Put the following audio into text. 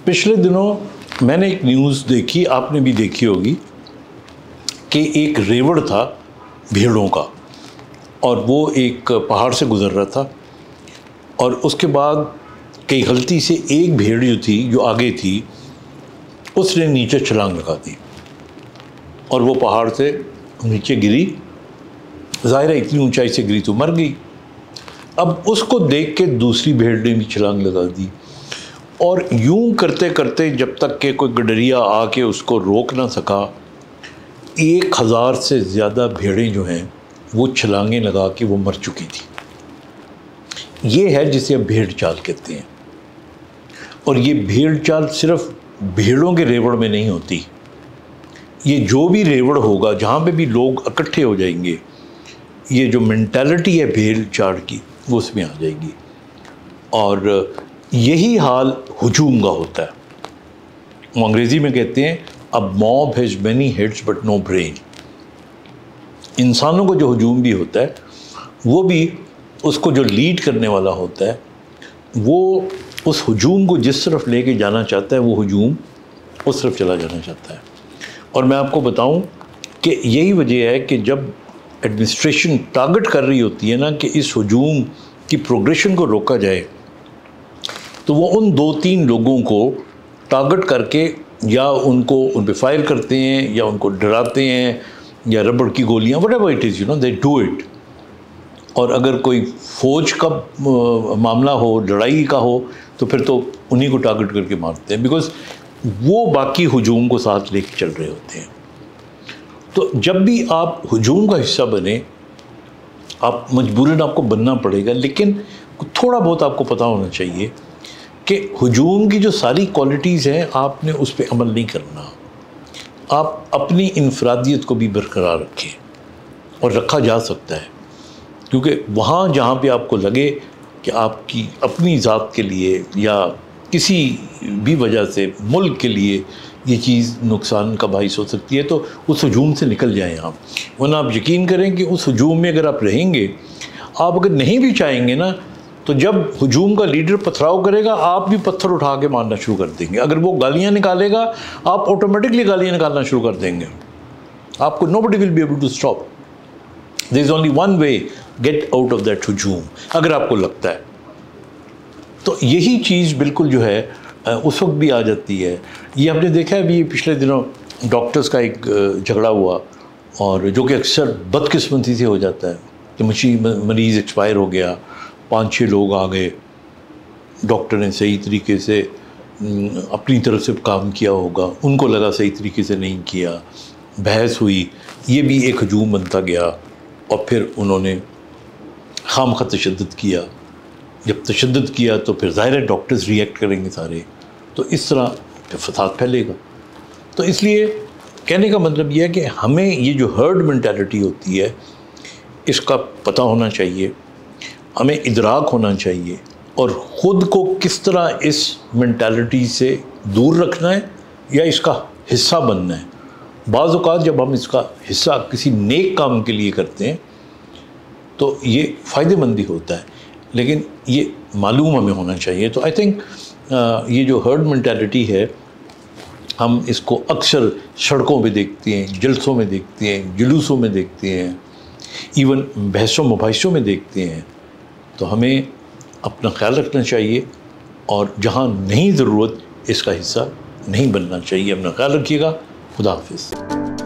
पिछले दिनों मैंने एक न्यूज़ देखी, आपने भी देखी होगी, कि एक रेवड़ था भेड़ों का और वो एक पहाड़ से गुज़र रहा था और उसके बाद कई गलती से एक भेड़ जो थी, जो आगे थी, उसने नीचे छलांग लगा दी और वो पहाड़ से नीचे गिरी। ज़ाहिर है इतनी ऊंचाई से गिरी तो मर गई। अब उसको देख के दूसरी भेड़ ने भी छलांग लगा दी और यूं करते करते जब तक कि कोई गडरिया आके उसको रोक ना सका, 1000 से ज़्यादा भेड़ें जो हैं वो छलांगें लगा के वो मर चुकी थी। ये है जिसे अब भेड़ चाल कहते हैं। और ये भेड़ चाल सिर्फ भेड़ों के रेवड़ में नहीं होती, ये जो भी रेवड़ होगा, जहाँ पे भी लोग इकट्ठे हो जाएंगे, ये जो मेंटालिटी है भेड़ चाल की वो उसमें आ जाएगी। और यही हाल हुजूम का होता है। वो अंग्रेज़ी में कहते हैं a mob has many heads but no brain. इंसानों को जो हुजूम भी होता है वो भी उसको जो लीड करने वाला होता है वो उस हुजूम को जिस तरफ लेके जाना चाहता है वो हुजूम उस तरफ चला जाना चाहता है। और मैं आपको बताऊं कि यही वजह है कि जब एडमिनिस्ट्रेशन टारगेट कर रही होती है ना कि इस हुजूम की प्रोग्रेशन को रोका जाए, तो वो उन 2-3 लोगों को टारगेट करके या उनको उन पे फायर करते हैं या उनको डराते हैं या रबड़ की गोलियां, whatever it is, they do it. और अगर कोई फ़ौज का मामला हो, लड़ाई का हो, तो फिर तो उन्हीं को टारगेट करके मारते हैं, बिकॉज़ वो बाकी हुजूम को साथ लेके चल रहे होते हैं। तो जब भी आप हुजूम का हिस्सा बने, आप मजबूरन आपको बनना पड़ेगा, लेकिन थोड़ा बहुत आपको पता होना चाहिए कि हुजूम की जो सारी क्वालिटीज़ हैं आपने उस पर अमल नहीं करना। आप अपनी इनफरादियत को भी बरकरार रखें और रखा जा सकता है, क्योंकि वहाँ जहाँ पे आपको लगे कि आपकी अपनी ज़ात के लिए या किसी भी वजह से मुल्क के लिए ये चीज़ नुकसान का बाइस हो सकती है, तो उस हुजूम से निकल जाएं आप। वरना आप यकीन करें कि उस हुजूम में अगर आप रहेंगे, आप अगर नहीं भी चाहेंगे ना, तो जब हुजूम का लीडर पथराव करेगा आप भी पत्थर उठा के मारना शुरू कर देंगे। अगर वो गालियाँ निकालेगा आप ऑटोमेटिकली गालियाँ निकालना शुरू कर देंगे। आपको nobody will be able to stop. There is only one way get out of that हुजूम, अगर आपको लगता है। तो यही चीज़ बिल्कुल जो है उस वक्त भी आ जाती है। ये हमने देखा है अभी पिछले दिनों डॉक्टर्स का एक झगड़ा हुआ, और जो कि अक्सर बदकिस्मती से हो जाता है कि मरीज़ एक्सपायर हो गया, 5-6 लोग आ गए, डॉक्टर ने सही तरीके से अपनी तरफ से काम किया होगा, उनको लगा सही तरीके से नहीं किया, बहस हुई, ये भी एक हुजूम बनता गया और फिर उन्होंने खामखा तशद्दुद किया। जब तशद्दुद किया तो फिर ज़ाहिर है डॉक्टर्स रिएक्ट करेंगे सारे, तो इस तरह फिर फसाद फैलेगा। तो इसलिए कहने का मतलब यह है कि हमें ये जो हर्ड मेंटालिटी होती है इसका पता होना चाहिए, हमें इदराक होना चाहिए और ख़ुद को किस तरह इस मेंटालिटी से दूर रखना है या इसका हिस्सा बनना है। बाज़ औक़ात जब हम इसका हिस्सा किसी नेक काम के लिए करते हैं तो ये फ़ायदेमंद भी होता है, लेकिन ये मालूम हमें होना चाहिए। तो आई थिंक ये जो हर्ड मेंटालिटी है हम इसको अक्सर सड़कों पे देखते हैं, जलसों में देखते हैं, जुलूसों में देखते हैं, इवन बहसों मुबाहिसों में देखते हैं। तो हमें अपना ख्याल रखना चाहिए और जहाँ नहीं ज़रूरत इसका हिस्सा नहीं बनना चाहिए। अपना ख्याल रखिएगा। खुदा हाफिज़।